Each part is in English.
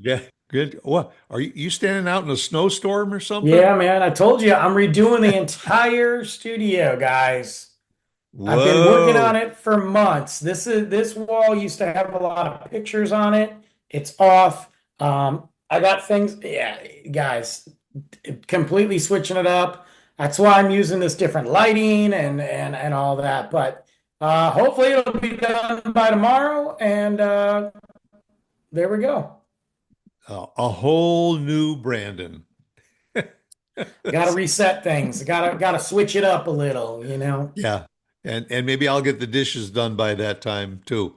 Yeah, good. What are you standing out in a snowstorm or something? Yeah, man, I told you I'm redoing the entire studio, guys. I've been working on Whoa. it for months. This wall used to have a lot of pictures on it. It's off. I got things, yeah, guys, completely switching it up. That's why I'm using this different lighting and all that. But hopefully it'll be done by tomorrow, and there we go. A whole new Brandon. Got to reset things. Got to switch it up a little, you know. Yeah. And maybe I'll get the dishes done by that time too.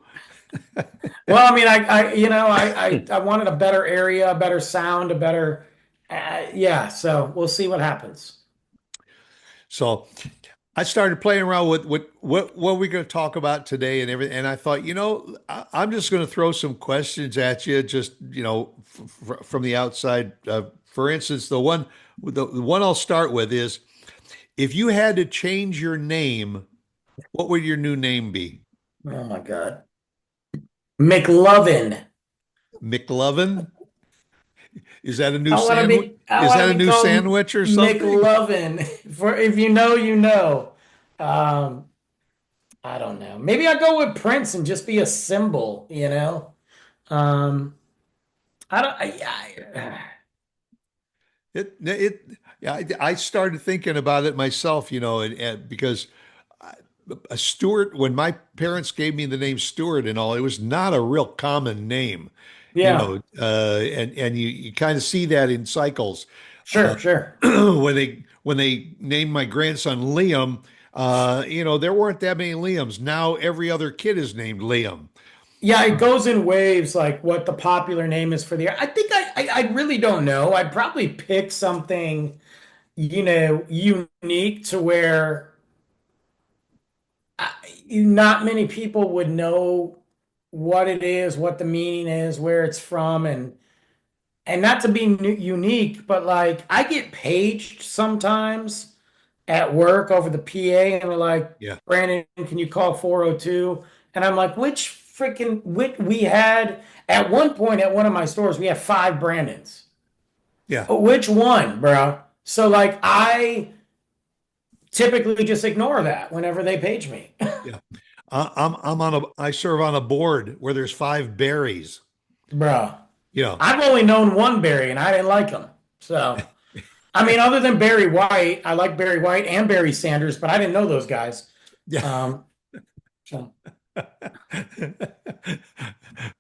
Well, I mean, I wanted a better area, a better sound, a better, yeah. So we'll see what happens. So I started playing around with what we're going to talk about today and everything. And I thought, I'm just going to throw some questions at you, just from the outside. For instance, the one I'll start with is, if you had to change your name, what would your new name be? Oh my God, McLovin. McLovin? Is that a new I want to sandwich? be. I Is want that to a be new called sandwich or something? McLovin. For if you know, you know. Um, I don't know. Maybe I go with Prince and just be a symbol. You know. Um, I don't. Yeah, I started thinking about it myself, and because a Stewart, when my parents gave me the name Stewart and all, it was not a real common name, Yeah. and you kind of see that in cycles. Sure. Sure. When they named my grandson Liam, there weren't that many Liams. Now every other kid is named Liam. Yeah, it goes in waves, like what the popular name is for the year. I think I really don't know. I'd probably pick something, unique to where not many people would know what it is, what the meaning is, where it's from, and not to be unique, but like I get paged sometimes at work over the PA, and they're like, Yeah, "Brandon, can you call 402?" And I'm like, which we had at one point at one of my stores, we had five Brandons. yeah, Which one, bro? So like I typically just ignore that whenever they page me. yeah. I serve on a board where there's five berries. Bro, You know, I've only known one Barry and I didn't like him. So, I mean, other than Barry White, I like Barry White and Barry Sanders, but I didn't know those guys. yeah. Um, so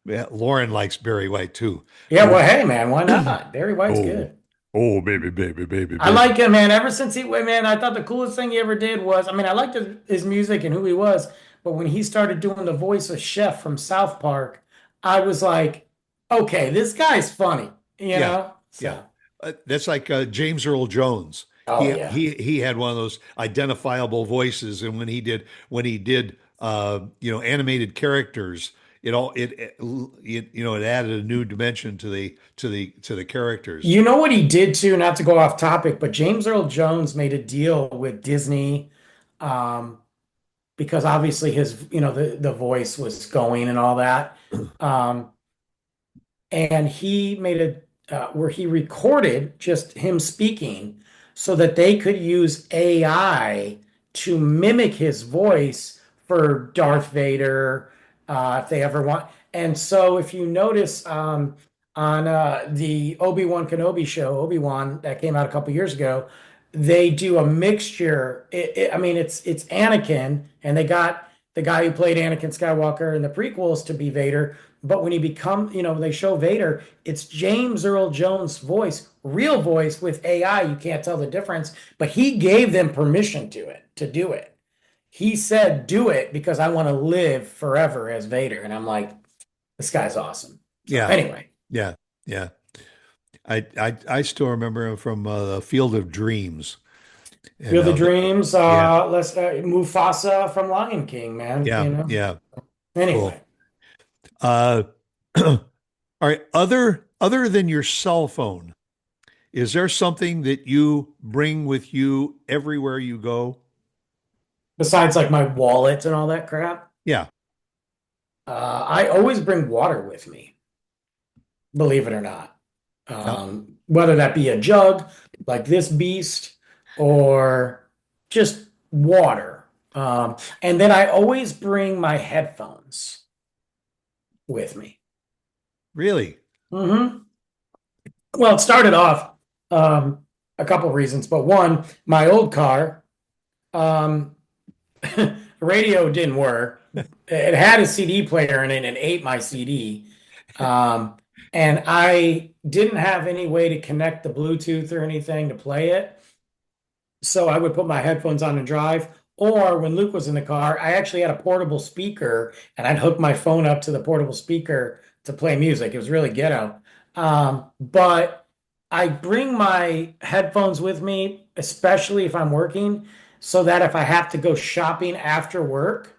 Yeah, Lauren likes Barry White too. yeah, Oh, well, hey man, why not? Barry White's oh, good. oh, baby, baby, baby, I baby. like him, man. Ever since man, I thought the coolest thing he ever did was, I mean, I liked his music and who he was, but when he started doing the voice of Chef from South Park, I was like, okay, this guy's funny, you Yeah, know? yeah. So, That's like James Earl Jones. oh He yeah. he he had one of those identifiable voices, and when he did animated characters, it added a new dimension to the characters. You know what he did too, not to go off topic, but James Earl Jones made a deal with Disney, um, because obviously his, the voice was going and all that. Um, and he made where he recorded just him speaking so that they could use AI to mimic his voice for Darth Vader, if they ever want. And so, if you notice, on the Obi-Wan Kenobi show, Obi-Wan that came out a couple years ago, they do a mixture. I mean, it's Anakin, and they got the guy who played Anakin Skywalker in the prequels to be Vader. But when he become, they show Vader, it's James Earl Jones' voice, real voice with AI. You can't tell the difference, but he gave them permission to do it. He said, "Do it because I want to live forever as Vader." And I'm like, this guy's awesome. So Yeah, anyway, yeah, yeah. I still remember him from Field of Dreams, and Field of Dreams, yeah, let's Mufasa from Lion King, man. yeah, yeah. Cool. Anyway, Uh, all right. Other than your cell phone, is there something that you bring with you everywhere you go? besides like my wallet and all that crap, Yeah. I always bring water with me. believe it or not. Now, Whether that be a jug like this beast or just water. And then I always bring my headphones with me. really? hmm Well, it started off um, a couple reasons, but one, my old car, um, radio didn't work. It had a CD player in it and it ate my CD. Um, and I didn't have any way to connect the Bluetooth or anything to play it. So I would put my headphones on and drive. Or when Luke was in the car, I actually had a portable speaker and I'd hook my phone up to the portable speaker to play music. It was really ghetto. But I bring my headphones with me, especially if I'm working, so that if I have to go shopping after work,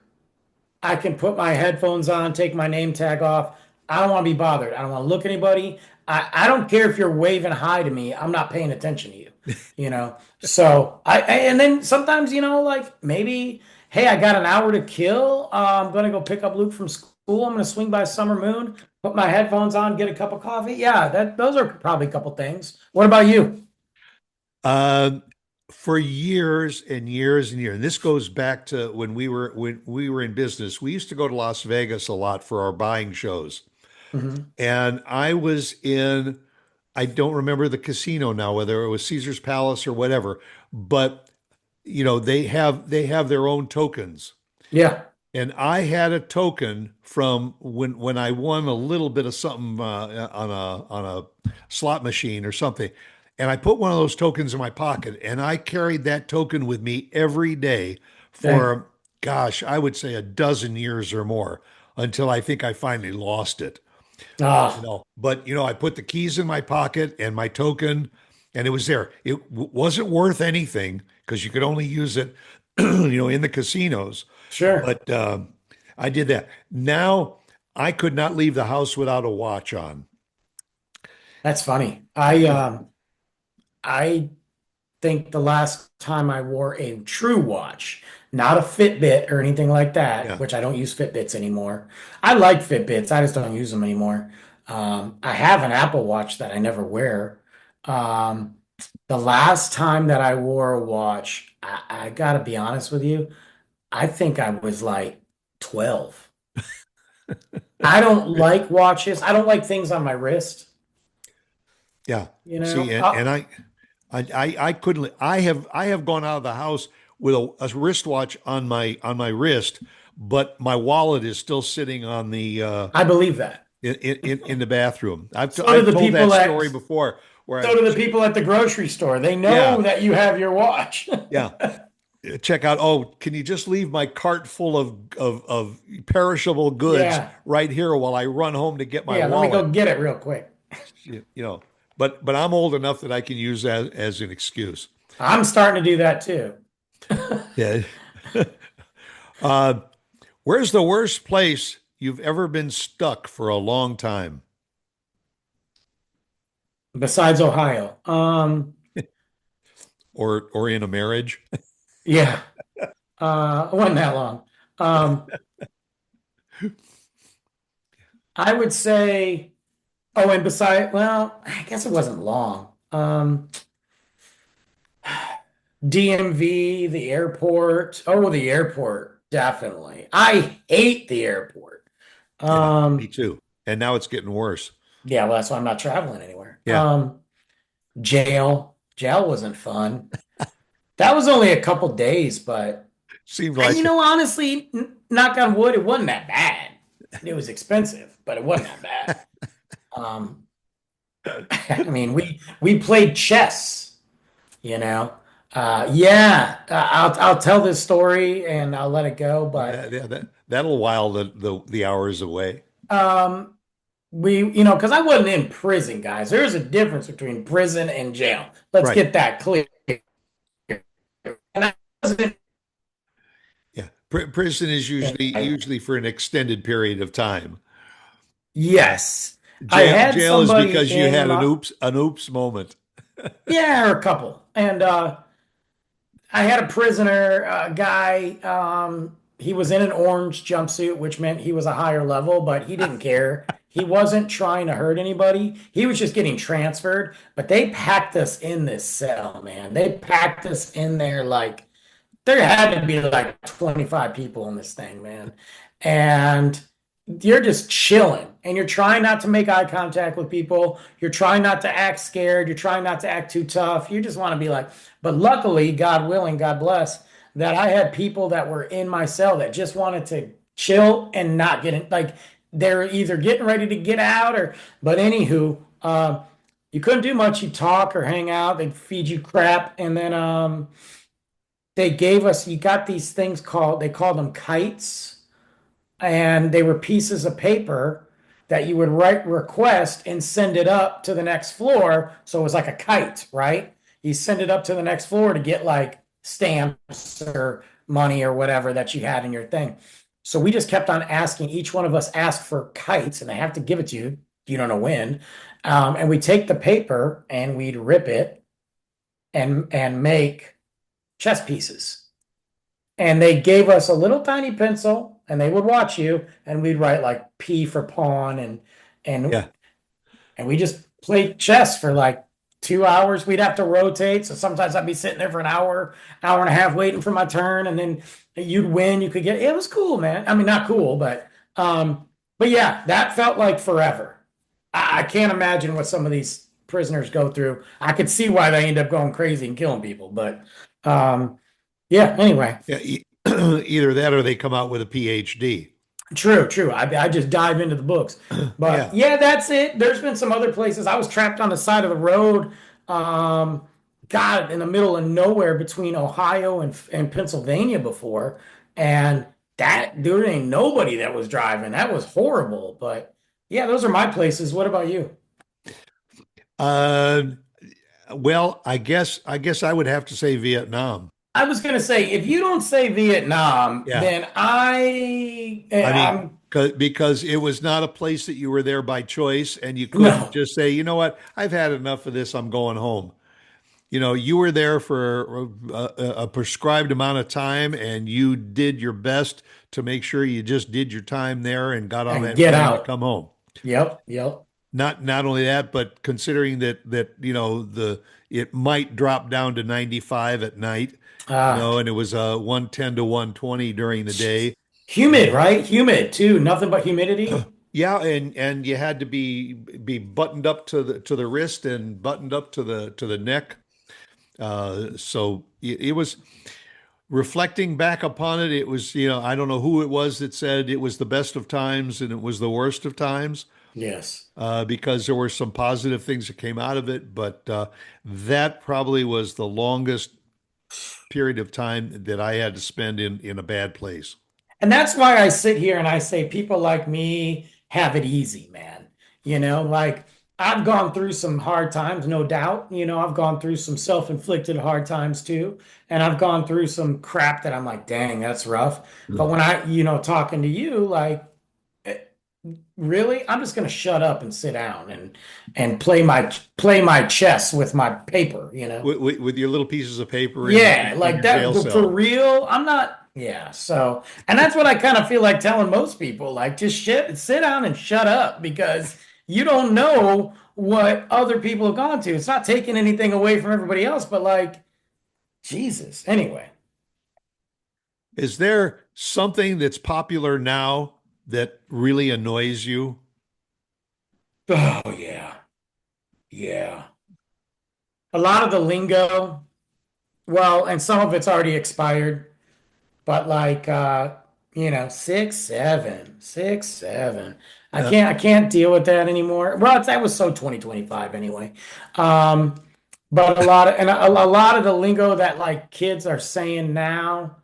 I can put my headphones on, take my name tag off. I don't want to be bothered. I don't want to look at anybody. I don't care if you're waving hi to me. I'm not paying attention to you, you know? So and then sometimes, like maybe, hey, I got an hour to kill. I'm going to go pick up Luke from school. I'm going to swing by Summer Moon, put my headphones on, get a cup of coffee. Yeah, those are probably a couple things. What about you? uh, for years and years and years, and this goes back to when we were in business. We used to go to Las Vegas a lot for our buying shows, hmm and I was in. I don't remember the casino now, whether it was Caesar's Palace or whatever, but they have their own tokens. Yeah. And I had a token from when I won a little bit of something on a slot machine or something, and I put one of those tokens in my pocket, and I carried that token with me every day Dang. for, gosh, I would say a dozen years or more until I think I finally lost it. Ah, But I put the keys in my pocket and my token, and it was there. It wasn't worth anything because you could only use it, in the casinos. sure. But I did that. Now I could not leave the house without a watch on. That's funny. I think the last time I wore a true watch, not a Fitbit or anything like that, Yeah. which I don't use Fitbits anymore. I like Fitbits, I just don't use them anymore. I have an Apple Watch that I never wear. Um, the last time that I wore a watch, I gotta be honest with you, I think I was like 12. I don't like watches. I don't like things on my wrist, Yeah. you See, know. and I couldn't. I have gone out of the house with a wristwatch on my wrist, but my wallet is still sitting on the I believe that. in the bathroom. So do I've the told that people story at before where So do the people at the grocery store. They yeah, know that you have your watch. yeah. Check out, oh, can you just leave my cart full of perishable goods Yeah. right here while I run home to get my Yeah, let me wallet? go get it real quick. You, you know, but I'm old enough that I can use that as an excuse. I'm starting to do that too. Yeah. Uh, where's the worst place you've ever been stuck for a long time? Besides Ohio. Or in a marriage? Yeah. It wasn't that long. Um, I would say, oh, and beside, well, I guess it wasn't long. DMV, the airport. Oh, the airport, definitely. I hate the airport. Yeah, me Um, too. And now it's getting worse. yeah, well, that's why I'm not traveling anywhere. Yeah, Jail. Jail wasn't fun. That was only a couple days, but seemed like it. honestly, knock on wood, it wasn't that bad. It was expensive, but it wasn't that bad. Um, I mean, we played chess, you know. Yeah, I'll tell this story and I'll let it go, but That'll while the hours away. um, because I wasn't in prison, guys. There's a difference between prison and jail. Let's Right. get that clear. And I wasn't Yeah. Prison is usually for an extended period of time. Yes. I Jail had jail is somebody because you in had my, an oops moment. yeah, or a couple. And I had a prisoner guy. He was in an orange jumpsuit, which meant he was a higher level, but he didn't care. He wasn't trying to hurt anybody. He was just getting transferred. But they packed us in this cell, man. They packed us in there like there had to be like 25 people in this thing, man. And you're just chilling and you're trying not to make eye contact with people. You're trying not to act scared. You're trying not to act too tough. You just want to be like, but luckily, God willing, God bless, that I had people that were in my cell that just wanted to chill and not get in. Like they're either getting ready to get out or, but anywho, you couldn't do much. You talk or hang out. They'd feed you crap. And then, they gave us, you got these things called, they called them kites, and they were pieces of paper that you would write request and send it up to the next floor. So it was like a kite, right? You send it up to the next floor to get like stamps or money or whatever that you had in your thing. So we just kept on asking, each one of us asked for kites, and they have to give it to you. You don't know when. And we take the paper and we'd rip it and make chess pieces. And they gave us a little tiny pencil and they would watch you and we'd write like P for pawn and Yeah. and we just played chess for like 2 hours. We'd have to rotate. So sometimes I'd be sitting there for an hour, hour and a half waiting for my turn, and then you'd win. You could get it was cool, man. I mean, not cool, but yeah, that felt like forever. I can't imagine what some of these prisoners go through. I could see why they end up going crazy and killing people, but yeah, anyway. Yeah. Either that or they come out with a PhD. True, true. I just dive into the books. But Yeah. yeah, that's it. There's been some other places. I was trapped on the side of the road, um, God, in the middle of nowhere between Ohio and Pennsylvania before. And that there ain't nobody that was driving. That was horrible. But yeah, those are my places. What about you? Uh, well, I guess I would have to say Vietnam. I was gonna say, if you don't say Vietnam, Yeah. then I mean, I'm because it was not a place that you were there by choice, and you couldn't no. just say, you know what, I've had enough of this, I'm going home. You were there for a prescribed amount of time, and you did your best to make sure you just did your time there and got on And that get plane to out. come home. Yep, yep. Not only that, but considering that the it might drop down to 95 at night, Ah. and it was 110 to 120 during the day. Humid, right? Humid too. Nothing but humidity. Yeah, and you had to be buttoned up to the wrist and buttoned up to the neck. So it was reflecting back upon it. It was, I don't know who it was that said it was the best of times and it was the worst of times, Yes. because there were some positive things that came out of it, but that probably was the longest period of time that I had to spend in a bad place. And that's why I sit here and I say people like me have it easy, man. Like I've gone through some hard times, no doubt. I've gone through some self-inflicted hard times too. And I've gone through some crap that I'm like, dang, that's rough. But when talking to you, like eh, really, I'm just gonna shut up and sit down and play my chess with my paper. With your little pieces of paper Yeah, in like your that jail for cell. real. I'm not, yeah. So, and that's what I kind of feel like telling most people, like just sit down and shut up because you don't know what other people have gone to. It's not taking anything away from everybody else, but like, Jesus. Anyway. Is there something that's popular now that really annoys you? Oh yeah. Yeah. A lot of the lingo, well, and some of it's already expired. But like 6, 7, 6, 7. I Uh, can't deal with that anymore. Well, that was so 2025 anyway. Um, but a lot of the lingo that like kids are saying now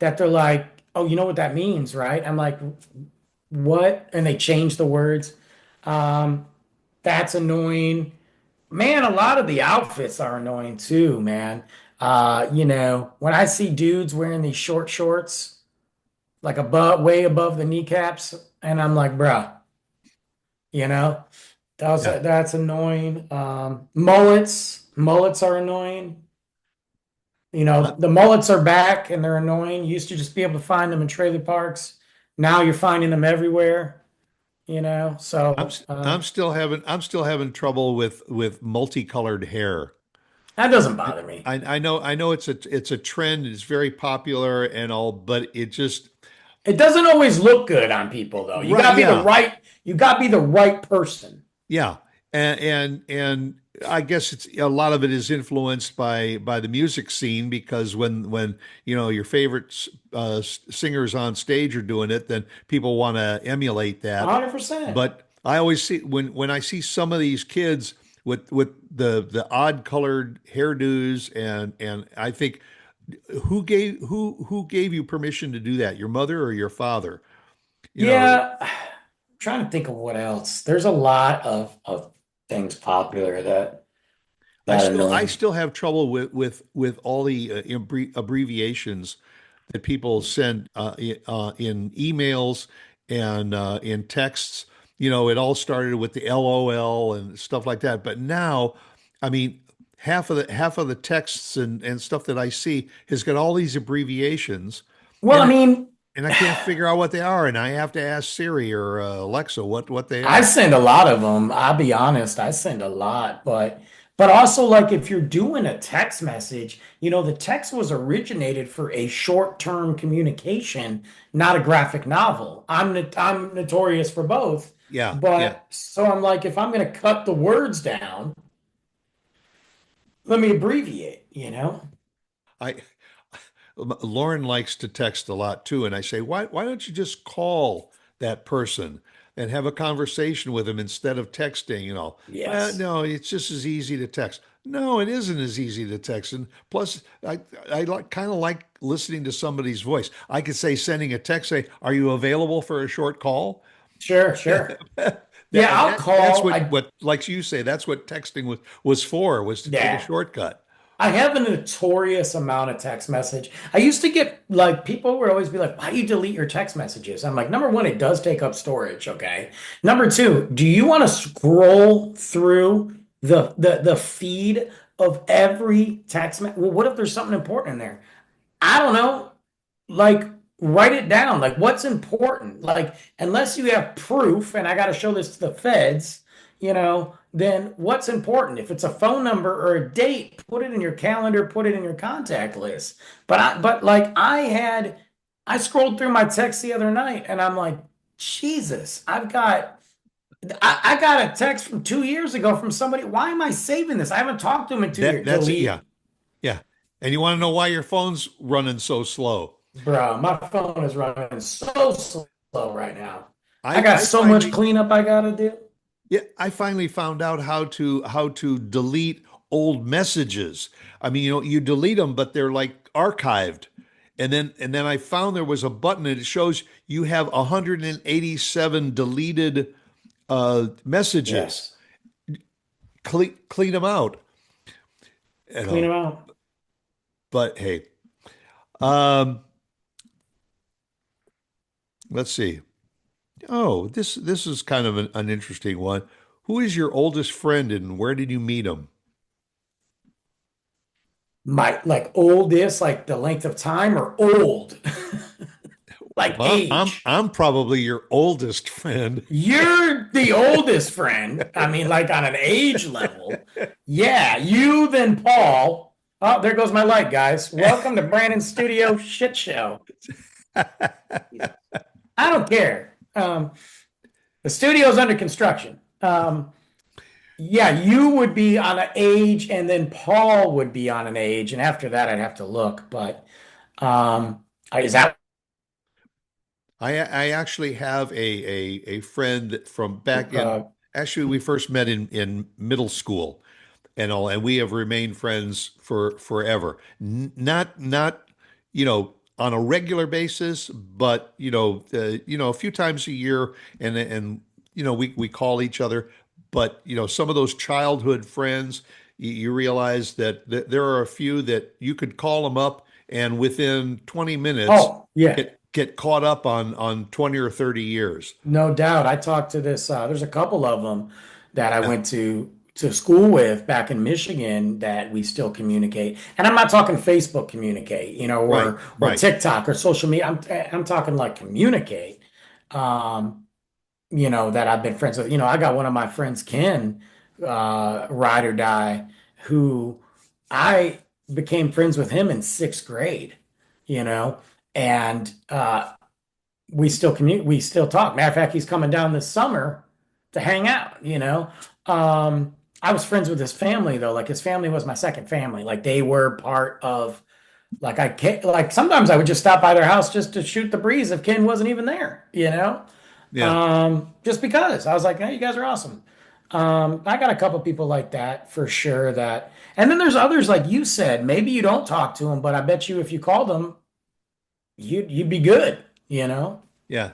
that they're like, oh, you know what that means, right? I'm like, what? And they change the words. Um, that's annoying. Man, a lot of the outfits are annoying too, man. When I see dudes wearing these short shorts, like way above the kneecaps, and I'm like, bruh, you know, yeah. that's annoying. Mullets are annoying. Uh, The mullets are back and they're annoying. You used to just be able to find them in trailer parks. Now you're finding them everywhere. you know? I'm still having trouble with multicolored hair. That doesn't bother me. I know it's a trend, it's very popular and all, but it just It doesn't always look good on people though. right, yeah. You gotta be the right person. Yeah. And I guess it's a lot of it is influenced by the music scene because when you know your favorite singers on stage are doing it, then people want to emulate that. 100%. But I always see when I see some of these kids with the odd colored hairdos and I think who gave you permission to do that? Your mother or your father? You know, Yeah, I'm trying to think of what else. There's a lot of things popular that annoy I me. still have trouble with all the abbreviations that people send in emails and in texts. You know, it all started with the LOL and stuff like that, but now, I mean, half of the texts and stuff that I see has got all these abbreviations, Well, I and mean, I can't figure out what they are, and I have to ask Siri or Alexa what they I are. send a lot of them. I'll be honest, I send a lot, but also like if you're doing a text message, you know, the text was originated for a short-term communication, not a graphic novel. I'm notorious for both, Yeah, yeah. but so I'm like, if I'm gonna cut the words down, let me abbreviate, you know? I Lauren likes to text a lot too, and I say, why don't you just call that person and have a conversation with them instead of texting? You know, Yes. no, it's just as easy to text. No, it isn't as easy to text. And plus, I like kind of like listening to somebody's voice. I could say sending a text, say, "Are you available for a short call?" Sure, sure. That Yeah, and I'll that's call. what like you say, that's what texting was for, was to take a Yeah. shortcut. I have a notorious amount of text message. I used to get like people would always be like, "Why do you delete your text messages?" I'm like, number one, it does take up storage, okay? Number two, do you want to scroll through the feed of every text message? Well, what if there's something important in there? I don't know. Like, write it down. Like, what's important? Like, unless you have proof, and I got to show this to the feds, you know, then what's important? If it's a phone number or a date, put it in your calendar, put it in your contact list. But like, I scrolled through my text the other night, and I'm like, Jesus, I got a text from 2 years ago from somebody. Why am I saving this? I haven't talked to him in 2 years. That's it. Yeah. Delete. Yeah. And you want to know why your phone's running so slow? Bro, my phone is running so slow right now. I got I so much finally cleanup I gotta do. yeah, I finally found out how to delete old messages. I mean, you know, you delete them, but they're like archived. And then I found there was a button and it shows you have 187 deleted messages. Yes. Clean them out, you Clean them know. out. But hey, um, let's see. Oh, this is kind of an interesting one. Who is your oldest friend and where did you meet him? My like oldest, like the length of time or old? Like age. I'm probably your oldest friend. You're the oldest friend. I mean, like on an age level. Yeah, you then Paul. Oh, there goes my light, guys. Welcome to Brandon's Studio Shit Show. I don't care. The studio's under construction. Yeah, you would be on an age, and then Paul would be on an age, and after that, I'd have to look. But is that I actually have a friend from back in uh, actually we first met in middle school and all, and we have remained friends for forever. Not you know on a regular basis, but you know a few times a year, and you know we call each other. But you know some of those childhood friends, you realize that there are a few that you could call them up, and within 20 minutes oh yeah, get caught up on 20 or 30 years. no doubt. I talked to this. There's a couple of them that I Yeah, went to school with back in Michigan that we still communicate. And I'm not talking Facebook communicate, you know, right, or right. TikTok or social media. I'm talking like communicate. Um, that I've been friends with. I got one of my friends, Ken, ride or die, who I became friends with him in sixth grade, you know, and we still talk. Matter of fact, he's coming down this summer to hang out. I was friends with his family though. Like his family was my second family. Like they were part of like I can't like sometimes I would just stop by their house just to shoot the breeze if Ken wasn't even there. Yeah. Just because I was like, hey, you guys are awesome. I got a couple people like that for sure and then there's others like you said, maybe you don't talk to them, but I bet you if you called them, you'd be good. Yeah.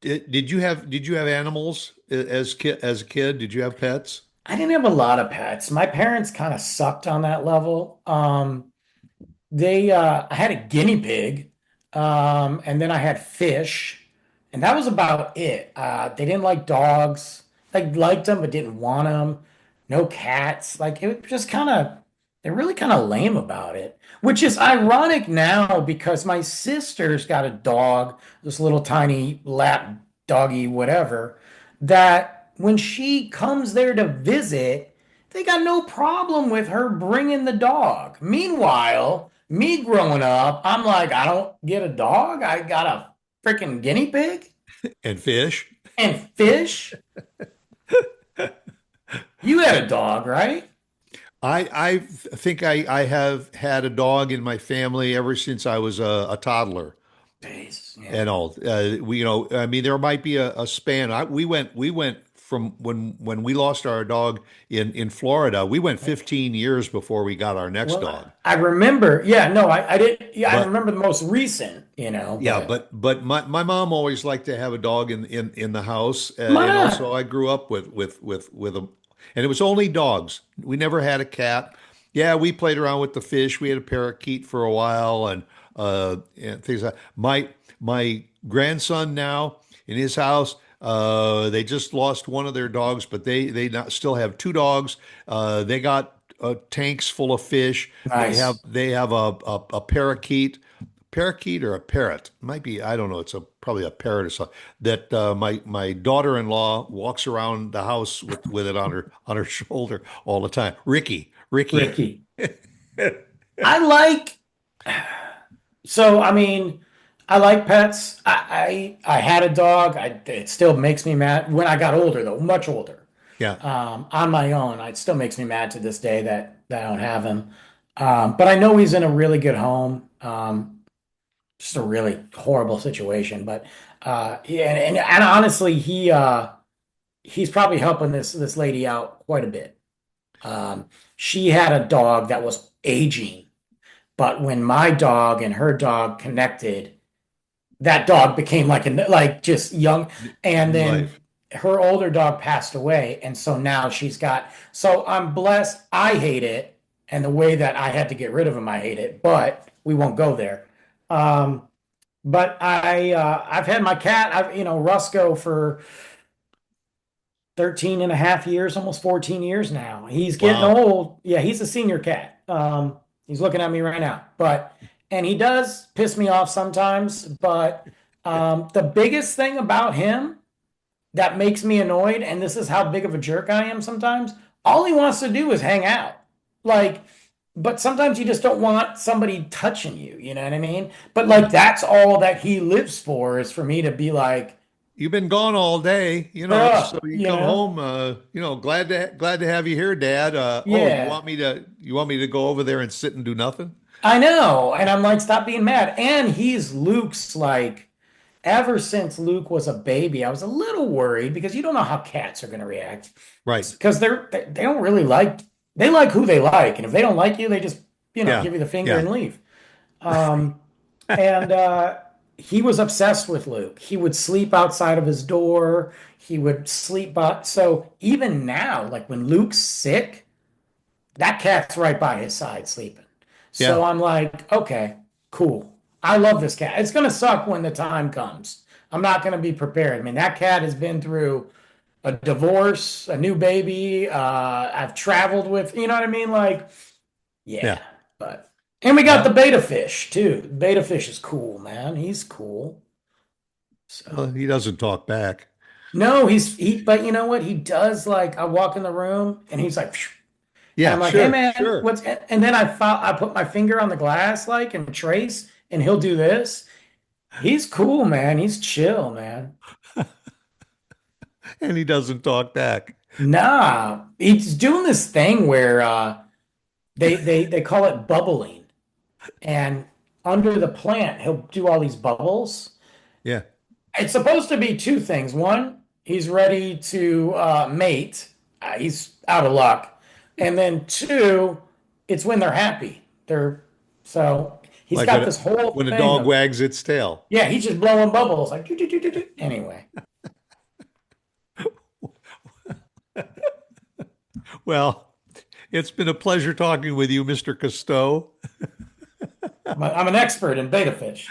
Did you have animals as a kid? Did you have pets? I didn't have a lot of pets. My parents kind of sucked on that level. I had a guinea pig, and then I had fish, and that was about it. They didn't like dogs. They liked them but didn't want them. No cats. Like it was just they're really kind of lame about it, which is ironic now because my sister's got a dog, this little tiny lap doggy, whatever, that when she comes there to visit, they got no problem with her bringing the dog. Meanwhile, me growing up, I'm like, I don't get a dog. I got a freaking guinea pig And fish? and fish. You had a dog, right? I think I have had a dog in my family ever since I was a toddler Jeez, yeah. and all. I mean, there might be a span. We went from when we lost our dog in Florida. We went 15 years before we got our next Well, dog. I remember. Yeah, no, I did. Yeah, I But remember the most recent, yeah, but but my mom always liked to have a dog in the house, why and not? also I grew up with them, and it was only dogs. We never had a cat. Yeah, we played around with the fish. We had a parakeet for a while, and things like my grandson now in his house. They just lost one of their dogs, but still have two dogs. They got tanks full of fish. They have Nice. they have a parakeet or a parrot. It might be, I don't know. It's probably a parrot or something that my daughter-in-law walks around the house with it on her shoulder all the time. Ricky. Ricky. I like so I mean, I like pets. I had a dog. It still makes me mad when I got older though, much older. Yeah, On my own, it still makes me mad to this day that I don't have him. But I know he's in a really good home. Just a really horrible situation. But yeah, and honestly, he's probably helping this lady out quite a bit. She had a dog that was aging, but when my dog and her dog connected, that dog became like just young, and new then life. her older dog passed away, and so now she's got. So I'm blessed. I hate it, and the way that I had to get rid of him, I hate it. But we won't go there. Um, but I've had my cat, Rusco for 13 and a half years, almost 14 years now. He's getting Wow. old. Yeah, he's a senior cat. He's looking at me right now. And he does piss me off sometimes, but the biggest thing about him that makes me annoyed, and this is how big of a jerk I am sometimes, all he wants to do is hang out. Like, but sometimes you just don't want somebody touching you, you know what I mean? But like that's all that he lives for is for me to be like, You've been gone all day, so oh, you come home, glad to have you here, Dad. Oh, you yeah, want me to go over there and sit and do nothing? I know. And I'm like, stop being mad. And he's Luke's like, ever since Luke was a baby, I was a little worried because you don't know how cats are going to react Right. because they don't really they like who they like. And if they don't like you, they just, Yeah. give you the finger Yeah. and leave. Um, and he was obsessed with Luke. He would sleep outside of his door. He would sleep by. So even now, like when Luke's sick, that cat's right by his side sleeping. Yeah. So I'm like, okay, cool. I love this cat. It's going to suck when the time comes. I'm not going to be prepared. I mean, that cat has been through a divorce, a new baby. I've traveled with, you know what I mean? Like, yeah, Yeah. but, and we got the Well, beta fish too. Beta fish is cool, man. He's cool. So, he doesn't talk back. No, but you know what? He does like, I walk in the room and he's like, "Phew." And Yeah, I'm like, hey sure, man, sure. and then I put my finger on the glass like and trace and he'll do this. He's cool, man. He's chill, man. And he doesn't talk back. Nah, he's doing this thing where they call it bubbling. And under the plant, he'll do all these bubbles. Yeah. It's supposed to be two things. One, he's ready to mate. He's out of luck. And then two, it's when they're happy. So he's Like got this whole when a thing dog of, wags its tail. yeah, he's just blowing bubbles like do, do, do, do, do. Anyway. Well, it's been a pleasure talking with you, Mr. Cousteau. I'm an expert in beta fish.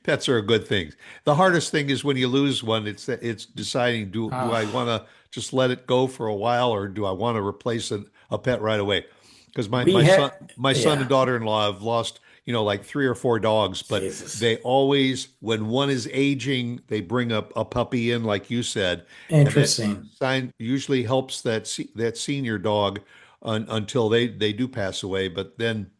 Pets are a good thing. The hardest thing is when you lose one, it's deciding do I Uh, want to just let it go for a while or do I want to replace a pet right away? Because we had, my son and yeah, daughter-in-law have lost, like 3 or 4 dogs, but Jesus, they always, when one is aging, they bring a puppy in, like you said, and that interesting. sign usually helps that senior dog until they do pass away. But then,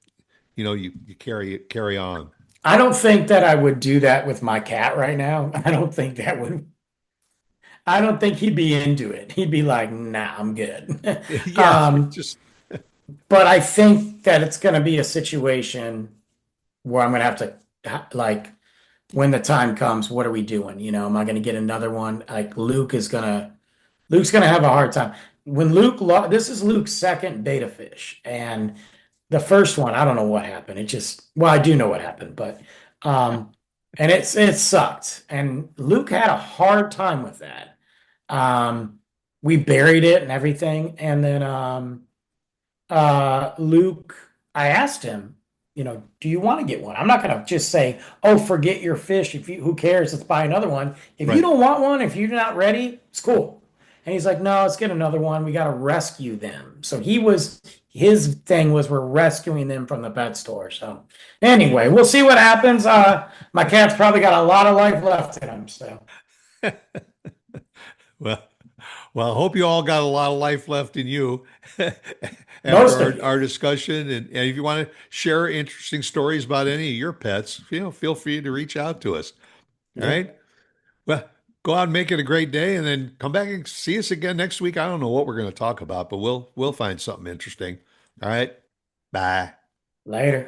you carry on. I don't think that I would do that with my cat right now. I don't think that would I don't think he'd be into it. He'd be like, nah, I'm good. Yeah, just But I think that it's going to be a situation where I'm going to have to, like, when the time comes, what are we doing? Am I going to get another one? Like, Luke's going to have a hard time. This is Luke's second beta fish. And the first one, I don't know what happened. Well, I do know what happened, but, um, and it sucked. And Luke had a hard time with that. Um, we buried it and everything. And then Luke, I asked him, do you want to get one? I'm not gonna just say, oh, forget your fish. Who cares? Let's buy another one. If you right. don't want one, if you're not ready, it's cool. And he's like, no, let's get another one. We got to rescue them. So his thing was we're rescuing them from the pet store. So anyway, we'll see what happens. My cat's probably got a lot of life left in him. So Well, well, I hope you all got a lot of life left in you after most of you. our discussion. And if you want to share interesting stories about any of your pets, feel free to reach out to us. All Yeah. right. Well, go out and make it a great day and then come back and see us again next week. I don't know what we're going to talk about, but we'll find something interesting. All right. Bye. Later.